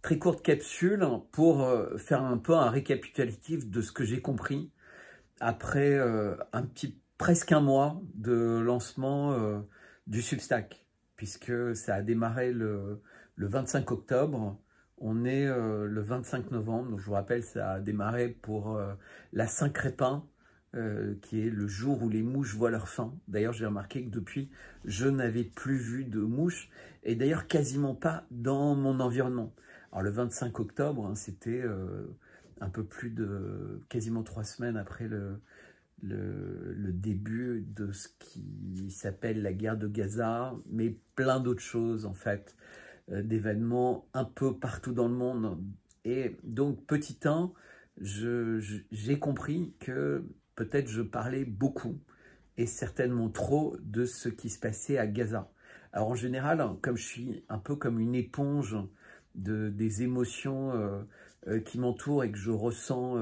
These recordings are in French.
très courte capsule pour faire un peu un récapitulatif de ce que j'ai compris après presque un mois de lancement du Substack, puisque ça a démarré le 25 octobre. On est le 25 novembre, donc je vous rappelle, ça a démarré pour la Saint-Crépin, qui est le jour où les mouches voient leur fin. D'ailleurs, j'ai remarqué que depuis, je n'avais plus vu de mouches, et d'ailleurs quasiment pas dans mon environnement. Alors le 25 octobre, hein, c'était un peu plus de quasiment 3 semaines après le début de ce qui s'appelle la guerre de Gaza, mais plein d'autres choses en fait, d'événements un peu partout dans le monde. Et donc petit 1, j'ai compris que peut-être je parlais beaucoup et certainement trop de ce qui se passait à Gaza. Alors en général, comme je suis un peu comme une éponge des émotions qui m'entourent et que je ressens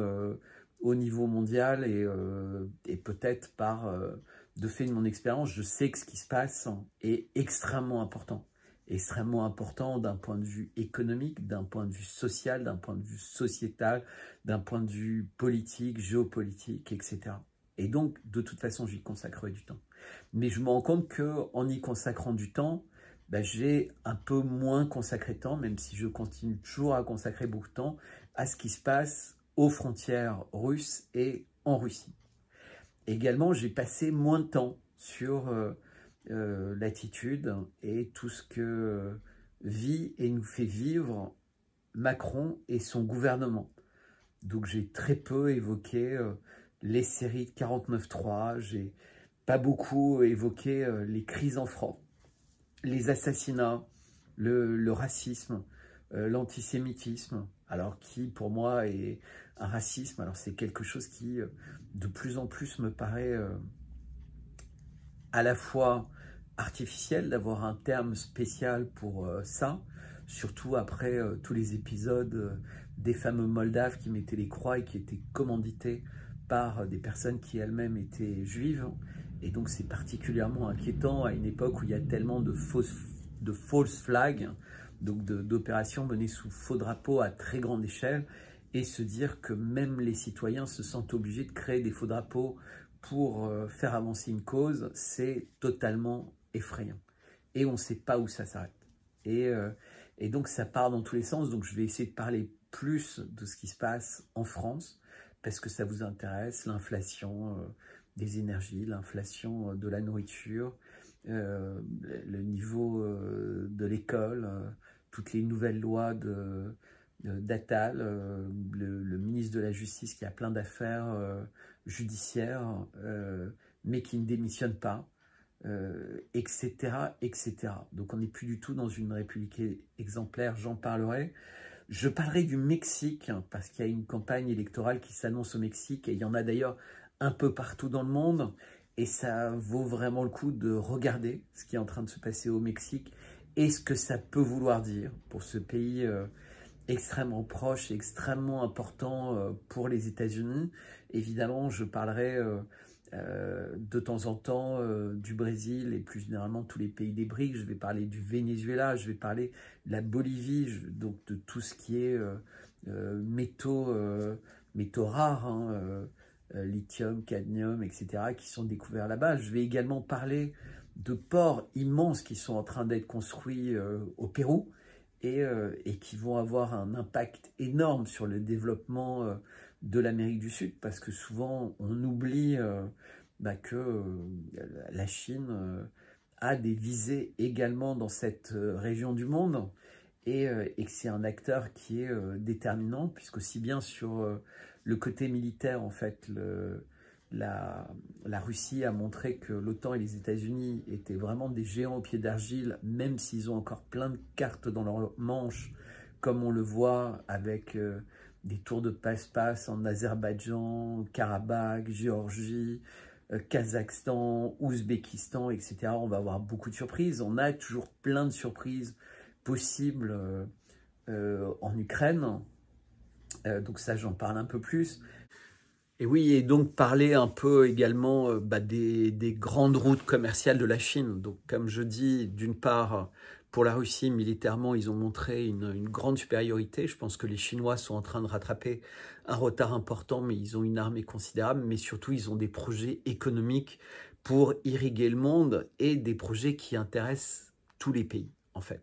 au niveau mondial et peut-être par de fait de mon expérience, je sais que ce qui se passe est extrêmement important. Extrêmement important d'un point de vue économique, d'un point de vue social, d'un point de vue sociétal, d'un point de vue politique, géopolitique, etc. Et donc, de toute façon, j'y consacrerai du temps. Mais je me rends compte qu'en y consacrant du temps, j'ai un peu moins consacré de temps, même si je continue toujours à consacrer beaucoup de temps, à ce qui se passe aux frontières russes et en Russie. Également, j'ai passé moins de temps sur l'attitude et tout ce que vit et nous fait vivre Macron et son gouvernement. Donc j'ai très peu évoqué les séries de 49.3, j'ai pas beaucoup évoqué les crises en France, les assassinats, le racisme, l'antisémitisme, alors qui pour moi est un racisme, alors c'est quelque chose qui de plus en plus me paraît à la fois artificiel d'avoir un terme spécial pour ça, surtout après tous les épisodes des fameux Moldaves qui mettaient les croix et qui étaient commandités par des personnes qui elles-mêmes étaient juives. Et donc c'est particulièrement inquiétant à une époque où il y a tellement de false flags, donc d'opérations menées sous faux drapeaux à très grande échelle, et se dire que même les citoyens se sentent obligés de créer des faux drapeaux pour faire avancer une cause, c'est totalement effrayant. Et on ne sait pas où ça s'arrête. Et donc ça part dans tous les sens, donc je vais essayer de parler plus de ce qui se passe en France, parce que ça vous intéresse, l'inflation des énergies, l'inflation de la nourriture, le niveau de l'école, toutes les nouvelles lois d'Attal, le ministre de la Justice qui a plein d'affaires judiciaires, mais qui ne démissionne pas, etc., etc. Donc on n'est plus du tout dans une république exemplaire, j'en parlerai. Je parlerai du Mexique, parce qu'il y a une campagne électorale qui s'annonce au Mexique, et il y en a d'ailleurs un peu partout dans le monde, et ça vaut vraiment le coup de regarder ce qui est en train de se passer au Mexique, et ce que ça peut vouloir dire pour ce pays extrêmement proche, extrêmement important pour les États-Unis. Évidemment, je parlerai de temps en temps du Brésil et plus généralement tous les pays des BRICS. Je vais parler du Venezuela, je vais parler de la Bolivie, donc de tout ce qui est métaux rares, hein, lithium, cadmium, etc., qui sont découverts là-bas. Je vais également parler de ports immenses qui sont en train d'être construits au Pérou et qui vont avoir un impact énorme sur le développement de l'Amérique du Sud, parce que souvent on oublie que la Chine a des visées également dans cette région du monde et que c'est un acteur qui est déterminant, puisque aussi bien sur le côté militaire, en fait, la Russie a montré que l'OTAN et les États-Unis étaient vraiment des géants au pied d'argile, même s'ils ont encore plein de cartes dans leur manche, comme on le voit avec des tours de passe-passe en Azerbaïdjan, Karabakh, Géorgie, Kazakhstan, Ouzbékistan, etc. On va avoir beaucoup de surprises. On a toujours plein de surprises possibles en Ukraine. Donc ça, j'en parle un peu plus. Et oui, et donc parler un peu également des grandes routes commerciales de la Chine. Donc comme je dis, d'une part, Pour la Russie, militairement, ils ont montré une grande supériorité. Je pense que les Chinois sont en train de rattraper un retard important, mais ils ont une armée considérable. Mais surtout, ils ont des projets économiques pour irriguer le monde et des projets qui intéressent tous les pays, en fait.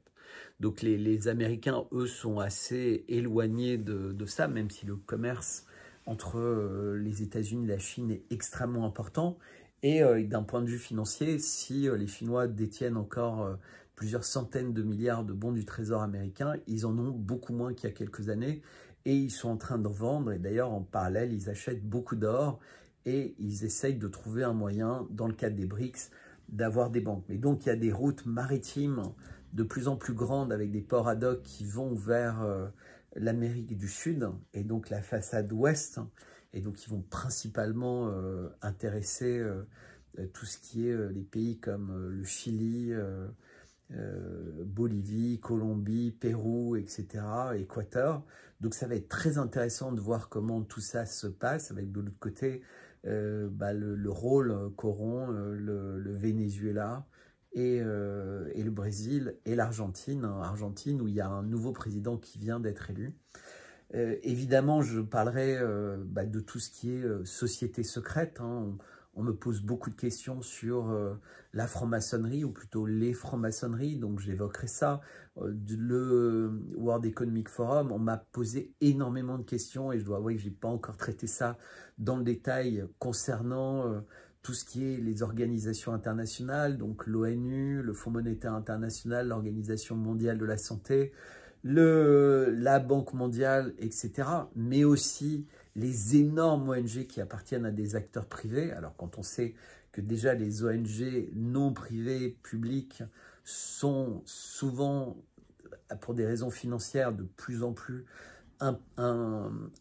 Donc les Américains, eux, sont assez éloignés de ça, même si le commerce entre les États-Unis et la Chine est extrêmement important. Et d'un point de vue financier, si les Chinois détiennent encore plusieurs centaines de milliards de bons du trésor américain, ils en ont beaucoup moins qu'il y a quelques années et ils sont en train de vendre. Et d'ailleurs, en parallèle, ils achètent beaucoup d'or et ils essayent de trouver un moyen, dans le cadre des BRICS, d'avoir des banques. Mais donc, il y a des routes maritimes de plus en plus grandes avec des ports ad hoc qui vont vers l'Amérique du Sud et donc la façade ouest. Et donc, ils vont principalement intéresser tout ce qui est les pays comme le Chili, Bolivie, Colombie, Pérou, etc., Équateur. Donc, ça va être très intéressant de voir comment tout ça se passe, avec de l'autre côté le rôle qu'auront le Venezuela et le Brésil et l'Argentine. Argentine, où il y a un nouveau président qui vient d'être élu. Évidemment, je parlerai de tout ce qui est société secrète. Hein. On me pose beaucoup de questions sur la franc-maçonnerie, ou plutôt les francs-maçonneries, donc j'évoquerai ça. Le World Economic Forum, on m'a posé énormément de questions, et je dois avouer que je n'ai pas encore traité ça dans le détail concernant tout ce qui est les organisations internationales, donc l'ONU, le Fonds monétaire international, l'Organisation mondiale de la santé, la Banque mondiale, etc., mais aussi les énormes ONG qui appartiennent à des acteurs privés. Alors quand on sait que déjà les ONG non privées, publiques, sont souvent, pour des raisons financières, de plus en plus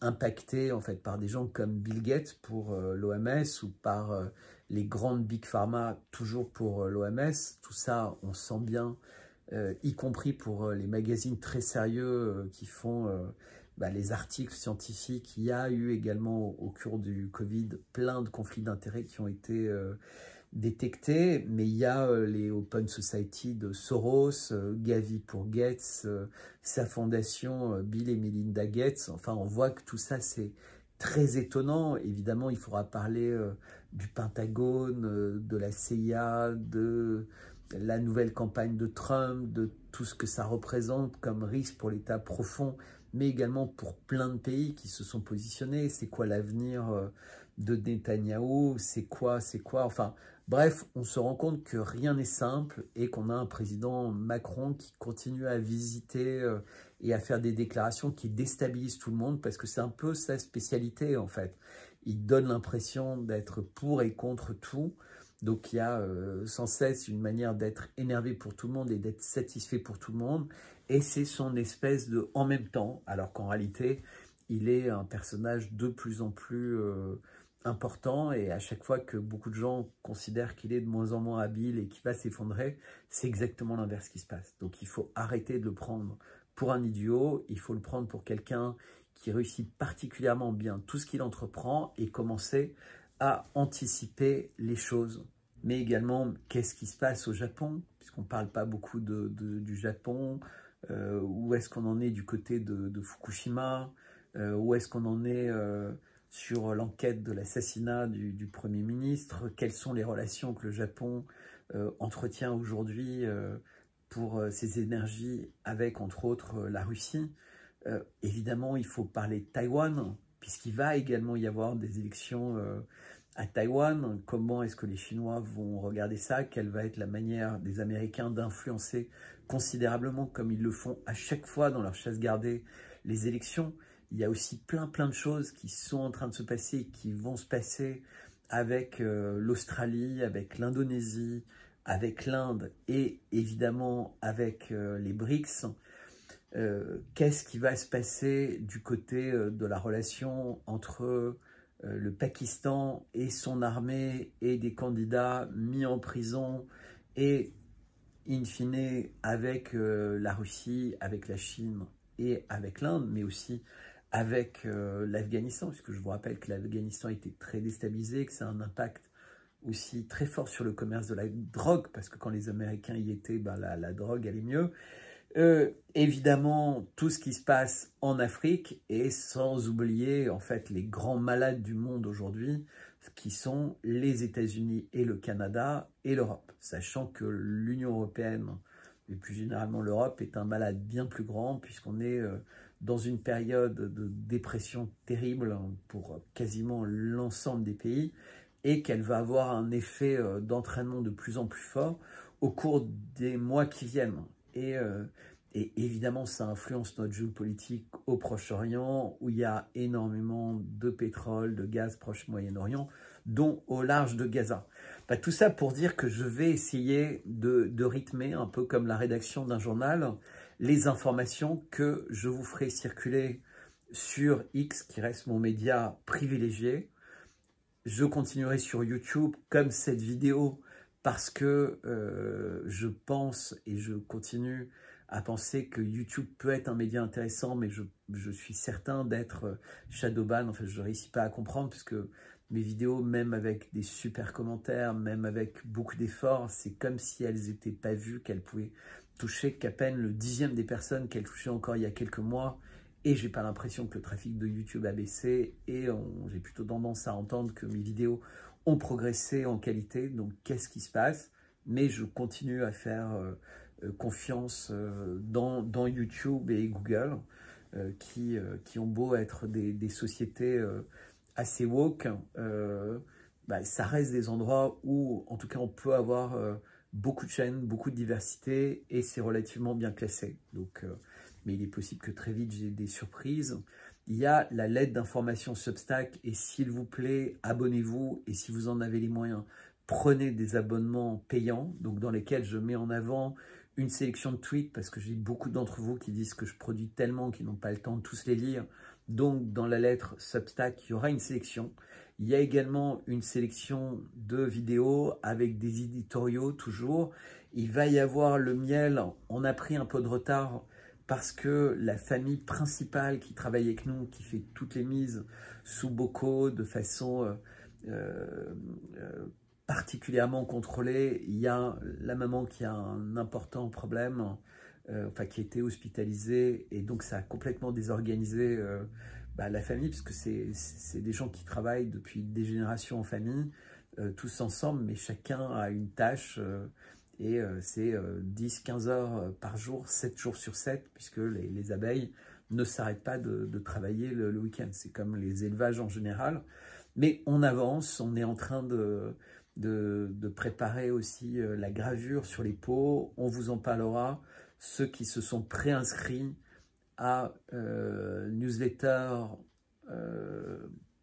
impactées en fait, par des gens comme Bill Gates pour l'OMS, ou par les grandes Big Pharma, toujours pour l'OMS. Tout ça, on sent bien, y compris pour les magazines très sérieux qui font les articles scientifiques. Il y a eu également au cours du Covid plein de conflits d'intérêts qui ont été détectés, mais il y a les Open Society de Soros, Gavi pour Gates, sa fondation Bill et Melinda Gates. Enfin, on voit que tout ça, c'est très étonnant. Évidemment, il faudra parler du Pentagone, de la CIA, de la nouvelle campagne de Trump, de tout ce que ça représente comme risque pour l'État profond, mais également pour plein de pays qui se sont positionnés. C'est quoi l'avenir de Netanyahou? C'est quoi? Enfin, bref, on se rend compte que rien n'est simple et qu'on a un président Macron qui continue à visiter et à faire des déclarations qui déstabilisent tout le monde, parce que c'est un peu sa spécialité en fait. Il donne l'impression d'être pour et contre tout. Donc il y a sans cesse une manière d'être énervé pour tout le monde et d'être satisfait pour tout le monde. Et c'est son espèce de « en même temps », alors qu'en réalité, il est un personnage de plus en plus important. Et à chaque fois que beaucoup de gens considèrent qu'il est de moins en moins habile et qu'il va s'effondrer, c'est exactement l'inverse qui se passe. Donc il faut arrêter de le prendre pour un idiot, il faut le prendre pour quelqu'un qui réussit particulièrement bien tout ce qu'il entreprend, et commencer à anticiper les choses. Mais également, qu'est-ce qui se passe au Japon, puisqu'on ne parle pas beaucoup du Japon. Où est-ce qu'on en est du côté de Fukushima, où est-ce qu'on en est sur l'enquête de l'assassinat du Premier ministre, quelles sont les relations que le Japon entretient aujourd'hui pour ses énergies avec, entre autres, la Russie. Évidemment, il faut parler de Taïwan, puisqu'il va également y avoir des élections à Taïwan. Comment est-ce que les Chinois vont regarder ça? Quelle va être la manière des Américains d'influencer considérablement, comme ils le font à chaque fois dans leur chasse gardée, les élections? Il y a aussi plein de choses qui sont en train de se passer, qui vont se passer avec l'Australie, avec l'Indonésie, avec l'Inde et évidemment avec les BRICS. Qu'est-ce qui va se passer du côté de la relation entre le Pakistan et son armée et des candidats mis en prison, et in fine avec la Russie, avec la Chine et avec l'Inde, mais aussi avec l'Afghanistan, puisque je vous rappelle que l'Afghanistan a été très déstabilisé, que c'est un impact aussi très fort sur le commerce de la drogue, parce que quand les Américains y étaient, ben, la drogue allait mieux. Évidemment, tout ce qui se passe en Afrique, et sans oublier en fait les grands malades du monde aujourd'hui, qui sont les États-Unis et le Canada et l'Europe, sachant que l'Union européenne, et plus généralement l'Europe, est un malade bien plus grand, puisqu'on est dans une période de dépression terrible pour quasiment l'ensemble des pays, et qu'elle va avoir un effet d'entraînement de plus en plus fort au cours des mois qui viennent. Et évidemment, ça influence notre géopolitique au Proche-Orient, où il y a énormément de pétrole, de gaz Proche-Moyen-Orient, dont au large de Gaza. Bah, tout ça pour dire que je vais essayer de rythmer, un peu comme la rédaction d'un journal, les informations que je vous ferai circuler sur X, qui reste mon média privilégié. Je continuerai sur YouTube comme cette vidéo, parce que je pense et je continue à penser que YouTube peut être un média intéressant, mais je suis certain d'être shadowban. En fait, je ne réussis pas à comprendre, puisque mes vidéos, même avec des super commentaires, même avec beaucoup d'efforts, c'est comme si elles n'étaient pas vues, qu'elles pouvaient toucher qu'à peine le 10e des personnes qu'elles touchaient encore il y a quelques mois. Et j'ai pas l'impression que le trafic de YouTube a baissé, et j'ai plutôt tendance à entendre que mes vidéos ont progressé en qualité. Donc qu'est-ce qui se passe? Mais je continue à faire confiance dans YouTube et Google, qui ont beau être des sociétés assez woke, bah, ça reste des endroits où en tout cas on peut avoir beaucoup de chaînes, beaucoup de diversité, et c'est relativement bien classé. Donc mais il est possible que très vite j'ai des surprises. Il y a la lettre d'information Substack, et s'il vous plaît, abonnez-vous, et si vous en avez les moyens, prenez des abonnements payants, donc dans lesquels je mets en avant une sélection de tweets, parce que j'ai beaucoup d'entre vous qui disent que je produis tellement qu'ils n'ont pas le temps de tous les lire. Donc dans la lettre Substack, il y aura une sélection. Il y a également une sélection de vidéos avec des éditoriaux toujours. Il va y avoir le miel. On a pris un peu de retard, parce que la famille principale qui travaille avec nous, qui fait toutes les mises sous bocaux de façon particulièrement contrôlée, il y a la maman qui a un important problème, enfin qui a été hospitalisée, et donc ça a complètement désorganisé la famille, puisque c'est des gens qui travaillent depuis des générations en famille, tous ensemble, mais chacun a une tâche, et c'est 10-15 heures par jour, 7 jours sur 7, puisque les abeilles ne s'arrêtent pas de travailler le week-end. C'est comme les élevages en général. Mais on avance, on est en train de préparer aussi la gravure sur les pots. On vous en parlera. Ceux qui se sont préinscrits à newsletter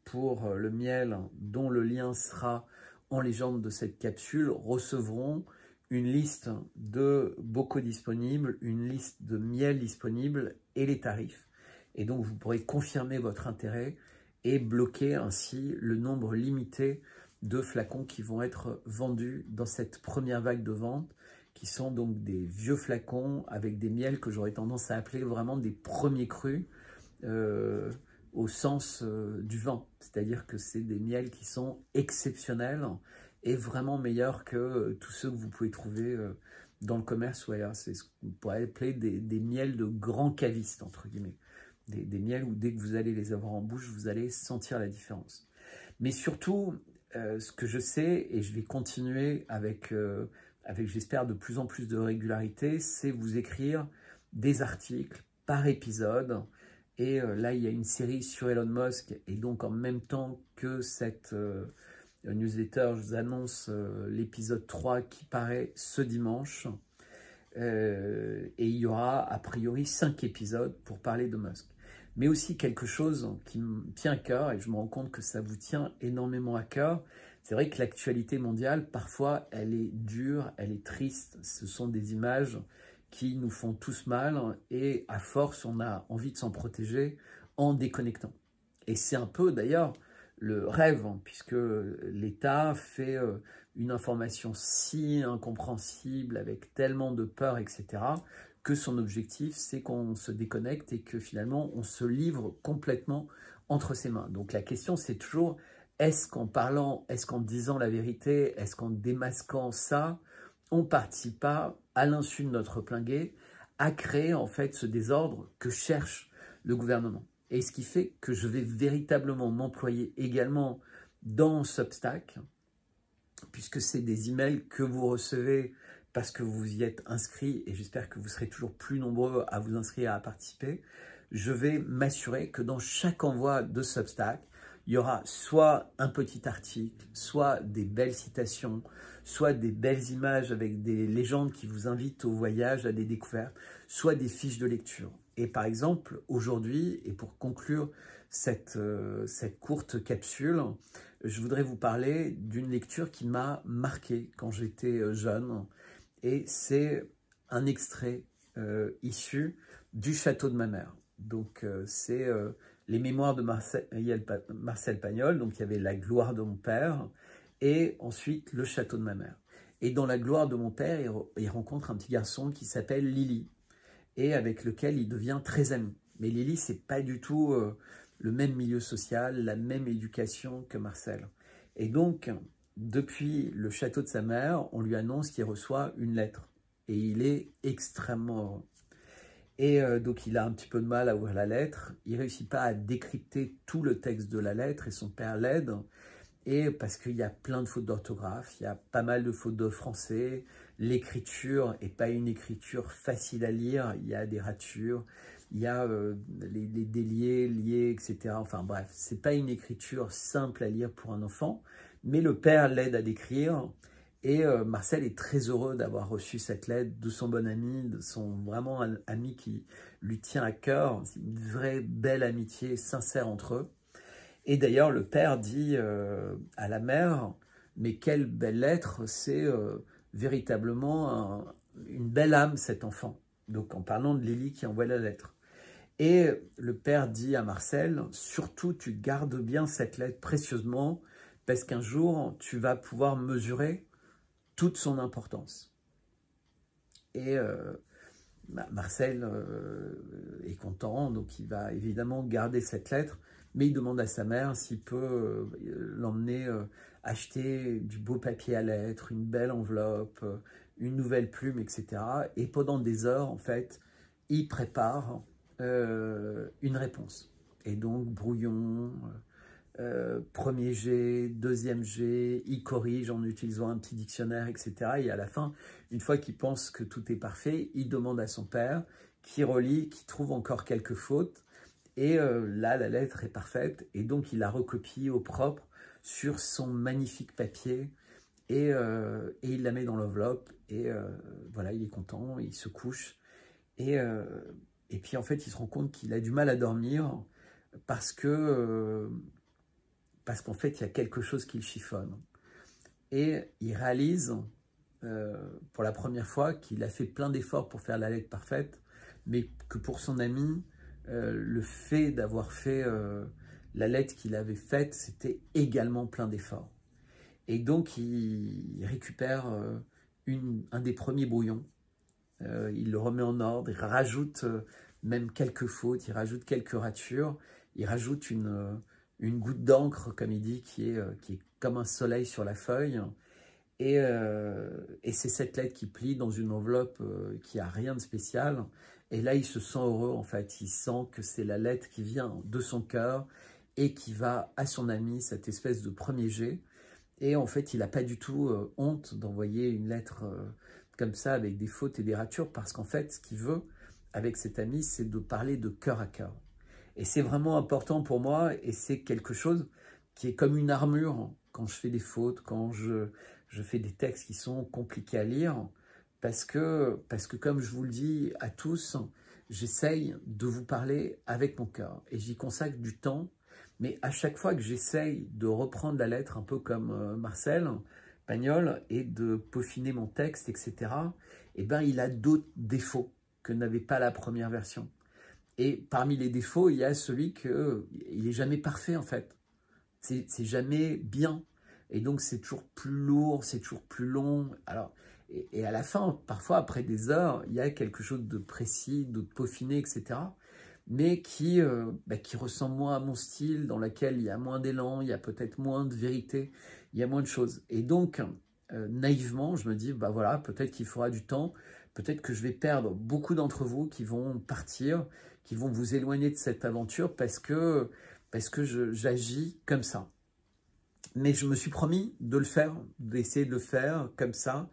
pour le miel, dont le lien sera en légende de cette capsule, recevront une liste de bocaux disponibles, une liste de miel disponible et les tarifs. Et donc vous pourrez confirmer votre intérêt et bloquer ainsi le nombre limité de flacons qui vont être vendus dans cette première vague de vente, qui sont donc des vieux flacons avec des miels que j'aurais tendance à appeler vraiment des premiers crus, au sens du vin. C'est-à-dire que c'est des miels qui sont exceptionnels et vraiment meilleurs que tous ceux que vous pouvez trouver dans le commerce ou ailleurs. C'est ce qu'on pourrait appeler des miels de grands cavistes, entre guillemets. Des miels où dès que vous allez les avoir en bouche, vous allez sentir la différence. Mais surtout, ce que je sais, et je vais continuer avec j'espère, de plus en plus de régularité, c'est vous écrire des articles par épisode. Et là, il y a une série sur Elon Musk, et donc en même temps que cette newsletter, je vous annonce l'épisode 3 qui paraît ce dimanche. Et il y aura a priori 5 épisodes pour parler de Musk. Mais aussi quelque chose qui me tient à cœur, et je me rends compte que ça vous tient énormément à cœur. C'est vrai que l'actualité mondiale, parfois, elle est dure, elle est triste. Ce sont des images qui nous font tous mal, et à force, on a envie de s'en protéger en déconnectant. Et c'est un peu d'ailleurs le rêve, puisque l'État fait une information si incompréhensible, avec tellement de peur, etc., que son objectif, c'est qu'on se déconnecte et que finalement, on se livre complètement entre ses mains. Donc la question, c'est toujours, est-ce qu'en parlant, est-ce qu'en disant la vérité, est-ce qu'en démasquant ça, on ne participe pas, à l'insu de notre plein gré, à créer en fait ce désordre que cherche le gouvernement. Et ce qui fait que je vais véritablement m'employer également dans Substack, puisque c'est des emails que vous recevez parce que vous y êtes inscrits, et j'espère que vous serez toujours plus nombreux à vous inscrire, à participer. Je vais m'assurer que dans chaque envoi de Substack, il y aura soit un petit article, soit des belles citations, soit des belles images avec des légendes qui vous invitent au voyage, à des découvertes, soit des fiches de lecture. Et par exemple, aujourd'hui, et pour conclure cette courte capsule, je voudrais vous parler d'une lecture qui m'a marqué quand j'étais jeune. Et c'est un extrait issu du château de ma mère. Donc, c'est les mémoires de Marcel Pagnol. Donc, il y avait La gloire de mon père et ensuite Le château de ma mère. Et dans La gloire de mon père, il rencontre un petit garçon qui s'appelle Lily et avec lequel il devient très ami. Mais Lily, c'est pas du tout le même milieu social, la même éducation que Marcel. Et donc, depuis le château de sa mère, on lui annonce qu'il reçoit une lettre. Et il est extrêmement heureux. Et donc, il a un petit peu de mal à ouvrir la lettre. Il ne réussit pas à décrypter tout le texte de la lettre et son père l'aide. Et parce qu'il y a plein de fautes d'orthographe, il y a pas mal de fautes de français. L'écriture n'est pas une écriture facile à lire. Il y a des ratures, il y a les déliés, liés, etc. Enfin bref, ce n'est pas une écriture simple à lire pour un enfant. Mais le père l'aide à l'écrire. Et Marcel est très heureux d'avoir reçu cette lettre de son bon ami, de son vraiment un ami qui lui tient à cœur. C'est une vraie belle amitié sincère entre eux. Et d'ailleurs, le père dit à la mère, mais quelle belle lettre, c'est véritablement une belle âme cet enfant. Donc en parlant de Lily qui envoie la lettre. Et le père dit à Marcel, surtout tu gardes bien cette lettre précieusement, parce qu'un jour tu vas pouvoir mesurer toute son importance. Et Marcel est content, donc il va évidemment garder cette lettre, mais il demande à sa mère s'il peut l'emmener acheter du beau papier à lettres, une belle enveloppe, une nouvelle plume, etc. Et pendant des heures, en fait, il prépare une réponse. Et donc, brouillon, premier jet, deuxième jet, il corrige en utilisant un petit dictionnaire, etc. Et à la fin, une fois qu'il pense que tout est parfait, il demande à son père, qui relit, qui trouve encore quelques fautes. Et là, la lettre est parfaite. Et donc, il la recopie au propre sur son magnifique papier. Et il la met dans l'enveloppe. Et voilà, il est content, il se couche. Et puis, en fait, il se rend compte qu'il a du mal à dormir parce qu'en fait, il y a quelque chose qui le chiffonne. Et il réalise, pour la première fois, qu'il a fait plein d'efforts pour faire la lettre parfaite, mais que pour son ami, le fait d'avoir fait la lettre qu'il avait faite, c'était également plein d'efforts. Et donc, il récupère un des premiers brouillons, il le remet en ordre, il rajoute même quelques fautes, il rajoute quelques ratures, il rajoute une goutte d'encre, comme il dit, qui est comme un soleil sur la feuille. Et c'est cette lettre qui plie dans une enveloppe qui n'a rien de spécial. Et là, il se sent heureux, en fait. Il sent que c'est la lettre qui vient de son cœur et qui va à son ami, cette espèce de premier jet. Et en fait, il n'a pas du tout honte d'envoyer une lettre comme ça, avec des fautes et des ratures, parce qu'en fait, ce qu'il veut, avec cet ami, c'est de parler de cœur à cœur. Et c'est vraiment important pour moi, et c'est quelque chose qui est comme une armure quand je fais des fautes, quand je fais des textes qui sont compliqués à lire, parce que comme je vous le dis à tous, j'essaye de vous parler avec mon cœur, et j'y consacre du temps, mais à chaque fois que j'essaye de reprendre la lettre, un peu comme Marcel Pagnol, et de peaufiner mon texte, etc., eh ben, il a d'autres défauts que n'avait pas la première version. Et parmi les défauts, il y a celui qu'il n'est jamais parfait, en fait. C'est jamais bien. Et donc, c'est toujours plus lourd, c'est toujours plus long. Alors, et à la fin, parfois, après des heures, il y a quelque chose de précis, de peaufiné, etc. mais qui ressemble moins à mon style, dans laquelle il y a moins d'élan, il y a peut-être moins de vérité, il y a moins de choses. Et donc, naïvement, je me dis, bah voilà, peut-être qu'il faudra du temps, peut-être que je vais perdre beaucoup d'entre vous qui vont partir, qui vont vous éloigner de cette aventure parce que j'agis comme ça. Mais je me suis promis de le faire, d'essayer de le faire comme ça,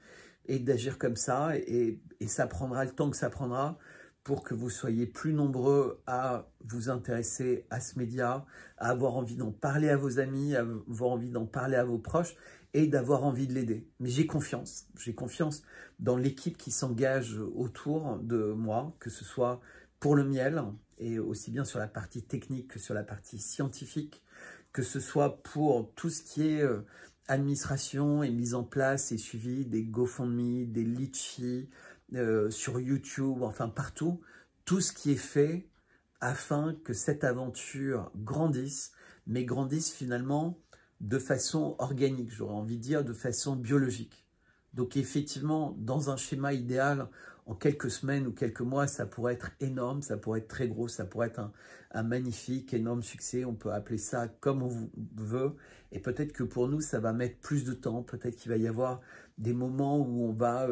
et d'agir comme ça, et ça prendra le temps que ça prendra pour que vous soyez plus nombreux à vous intéresser à ce média, à avoir envie d'en parler à vos amis, à avoir envie d'en parler à vos proches, et d'avoir envie de l'aider. Mais j'ai confiance dans l'équipe qui s'engage autour de moi, que ce soit pour le miel, et aussi bien sur la partie technique que sur la partie scientifique, que ce soit pour tout ce qui est administration et mise en place et suivi des GoFundMe, des Litchi, sur YouTube, enfin partout, tout ce qui est fait afin que cette aventure grandisse, mais grandisse finalement de façon organique, j'aurais envie de dire de façon biologique. Donc effectivement, dans un schéma idéal, en quelques semaines ou quelques mois, ça pourrait être énorme, ça pourrait être très gros, ça pourrait être un magnifique, énorme succès. On peut appeler ça comme on veut. Et peut-être que pour nous, ça va mettre plus de temps. Peut-être qu'il va y avoir des moments où on va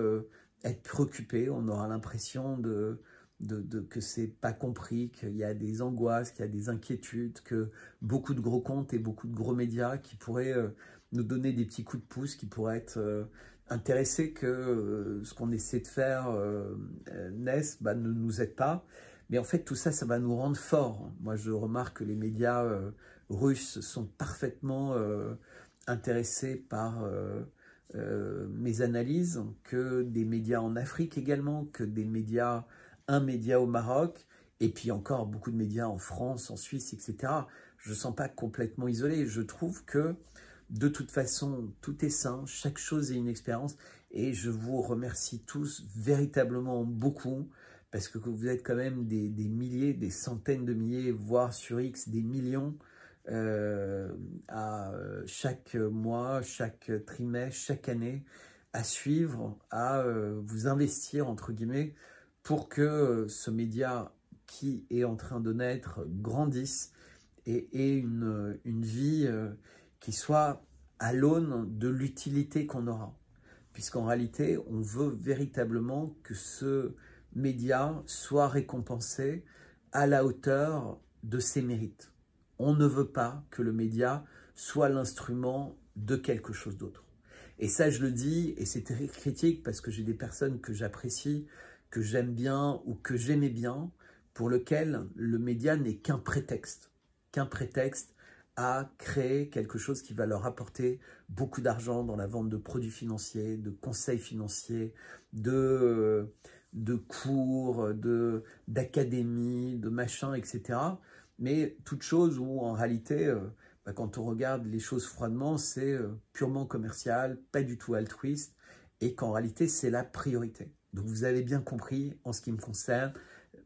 être préoccupé. On aura l'impression que c'est pas compris, qu'il y a des angoisses, qu'il y a des inquiétudes, que beaucoup de gros comptes et beaucoup de gros médias qui pourraient nous donner des petits coups de pouce, qui pourraient être intéressés que ce qu'on essaie de faire naisse, ne nous aide pas. Mais en fait, tout ça, ça va nous rendre forts. Moi, je remarque que les médias russes sont parfaitement intéressés par mes analyses, que des médias en Afrique également, que des médias, un média au Maroc, et puis encore beaucoup de médias en France, en Suisse, etc. Je ne sens pas complètement isolé. Je trouve que de toute façon, tout est sain, chaque chose est une expérience, et je vous remercie tous véritablement beaucoup, parce que vous êtes quand même des milliers, des centaines de milliers, voire sur X, des millions, à chaque mois, chaque trimestre, chaque année, à suivre, à vous investir, entre guillemets, pour que ce média qui est en train de naître grandisse et ait une vie qui soit à l'aune de l'utilité qu'on aura. Puisqu'en réalité, on veut véritablement que ce média soit récompensé à la hauteur de ses mérites. On ne veut pas que le média soit l'instrument de quelque chose d'autre. Et ça, je le dis, et c'est très critique parce que j'ai des personnes que j'apprécie, que j'aime bien ou que j'aimais bien, pour lesquelles le média n'est qu'un prétexte à créer quelque chose qui va leur apporter beaucoup d'argent dans la vente de produits financiers, de conseils financiers, de cours, d'académies, de machins, etc. Mais toute chose où en réalité, quand on regarde les choses froidement, c'est purement commercial, pas du tout altruiste, et qu'en réalité, c'est la priorité. Donc vous avez bien compris, en ce qui me concerne,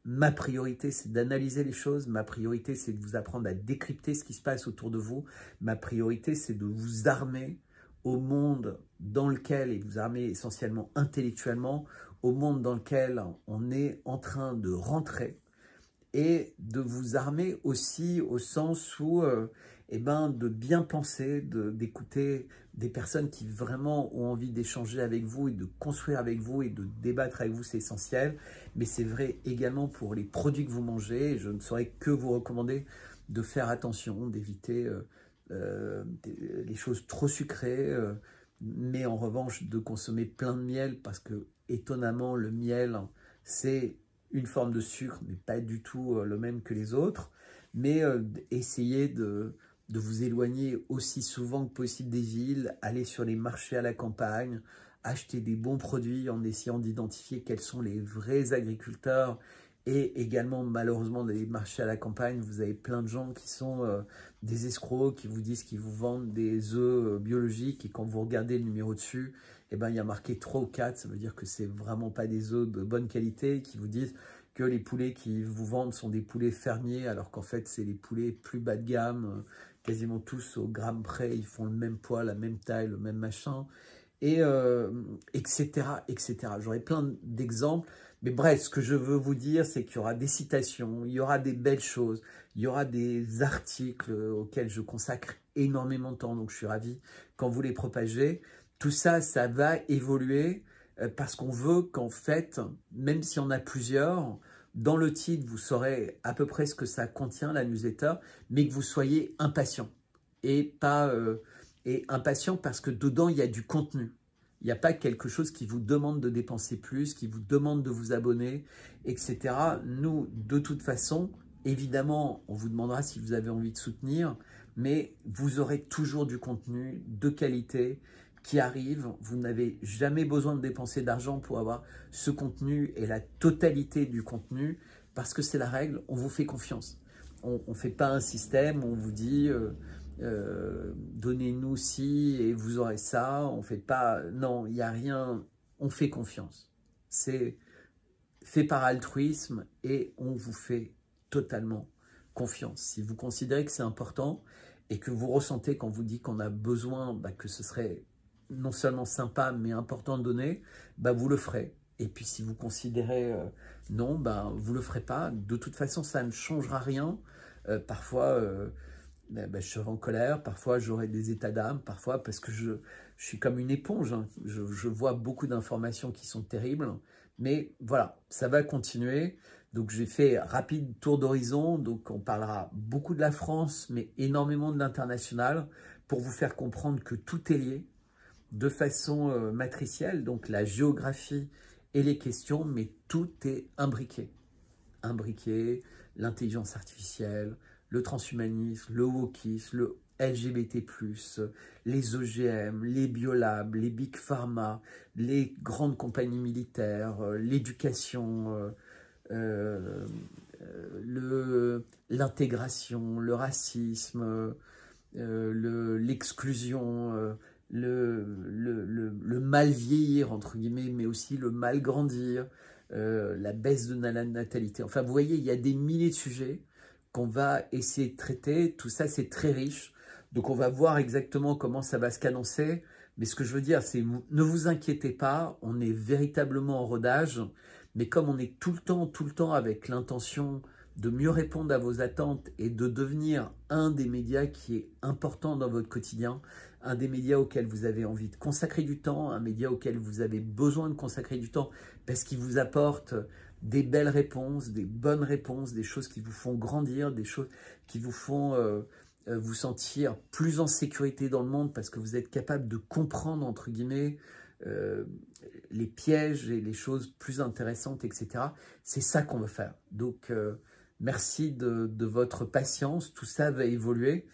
ma priorité, c'est d'analyser les choses. Ma priorité, c'est de vous apprendre à décrypter ce qui se passe autour de vous. Ma priorité, c'est de vous armer au monde dans lequel, et vous armer essentiellement intellectuellement, au monde dans lequel on est en train de rentrer, et de vous armer aussi au sens où de bien penser, d'écouter des personnes qui vraiment ont envie d'échanger avec vous et de construire avec vous et de débattre avec vous, c'est essentiel. Mais c'est vrai également pour les produits que vous mangez. Et je ne saurais que vous recommander de faire attention, d'éviter les choses trop sucrées, mais en revanche de consommer plein de miel, parce que étonnamment le miel, c'est une forme de sucre, mais pas du tout le même que les autres. Mais essayez de vous éloigner aussi souvent que possible des villes, aller sur les marchés à la campagne, acheter des bons produits en essayant d'identifier quels sont les vrais agriculteurs. Et également, malheureusement, dans les marchés à la campagne, vous avez plein de gens qui sont des escrocs, qui vous disent qu'ils vous vendent des œufs biologiques, et quand vous regardez le numéro dessus, il y a marqué 3 ou 4, ça veut dire que c'est vraiment pas des œufs de bonne qualité, qui vous disent que les poulets qu'ils vous vendent sont des poulets fermiers, alors qu'en fait, c'est les poulets plus bas de gamme, quasiment tous au gramme près, ils font le même poids, la même taille, le même machin, et etc., etc. J'aurais plein d'exemples, Mais bref, ce que je veux vous dire, c'est qu'il y aura des citations, il y aura des belles choses, il y aura des articles auxquels je consacre énormément de temps, donc je suis ravi quand vous les propagez. Tout ça, ça va évoluer parce qu'on veut qu'en fait, même s'il y en a plusieurs, dans le titre, vous saurez à peu près ce que ça contient, la newsletter, mais que vous soyez impatient. Et pas impatient parce que dedans, il y a du contenu. Il n'y a pas quelque chose qui vous demande de dépenser plus, qui vous demande de vous abonner, etc. Nous, de toute façon, évidemment, on vous demandera si vous avez envie de soutenir, mais vous aurez toujours du contenu de qualité qui arrive. Vous n'avez jamais besoin de dépenser d'argent pour avoir ce contenu et la totalité du contenu, parce que c'est la règle, on vous fait confiance. On ne fait pas un système où on vous dit donnez-nous ci et vous aurez ça. On fait pas, non, il n'y a rien, on fait confiance. C'est fait par altruisme et on vous fait totalement confiance. Si vous considérez que c'est important et que vous ressentez quand vous dit qu'on a besoin, que ce serait non seulement sympa mais important de donner, vous le ferez. Et puis si vous considérez non, vous le ferez pas. De toute façon, ça ne changera rien. Parfois, je serai en colère, parfois j'aurai des états d'âme, parfois parce que je suis comme une éponge. Hein. Je vois beaucoup d'informations qui sont terribles. Mais voilà, ça va continuer. Donc j'ai fait rapide tour d'horizon. Donc on parlera beaucoup de la France, mais énormément de l'international, pour vous faire comprendre que tout est lié de façon matricielle. Donc la géographie et les questions, mais tout est imbriqué. Imbriqué, l'intelligence artificielle, le transhumanisme, le wokisme, le LGBT+, les OGM, les biolabs, les big pharma, les grandes compagnies militaires, l'éducation, l'intégration, le racisme, l'exclusion, le mal vieillir, entre guillemets, mais aussi le mal grandir, la baisse de la natalité. Enfin, vous voyez, il y a des milliers de sujets qu'on va essayer de traiter. Tout ça, c'est très riche. Donc, on va voir exactement comment ça va se cadencer. Mais ce que je veux dire, c'est ne vous inquiétez pas, on est véritablement en rodage. Mais comme on est tout le temps avec l'intention de mieux répondre à vos attentes et de devenir un des médias qui est important dans votre quotidien, un des médias auxquels vous avez envie de consacrer du temps, un média auquel vous avez besoin de consacrer du temps parce qu'il vous apporte des belles réponses, des bonnes réponses, des choses qui vous font grandir, des choses qui vous font vous sentir plus en sécurité dans le monde parce que vous êtes capable de comprendre, entre guillemets, les pièges et les choses plus intéressantes, etc. C'est ça qu'on veut faire. Donc, merci de votre patience. Tout ça va évoluer.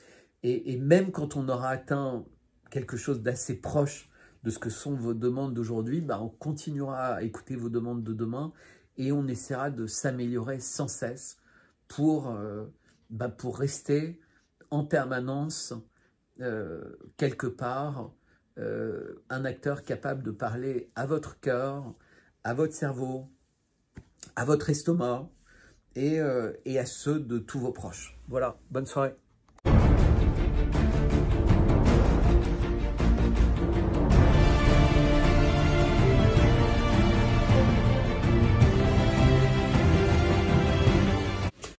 Et même quand on aura atteint quelque chose d'assez proche de ce que sont vos demandes d'aujourd'hui, on continuera à écouter vos demandes de demain et on essaiera de s'améliorer sans cesse pour rester en permanence quelque part un acteur capable de parler à votre cœur, à votre cerveau, à votre estomac et à ceux de tous vos proches. Voilà, bonne soirée.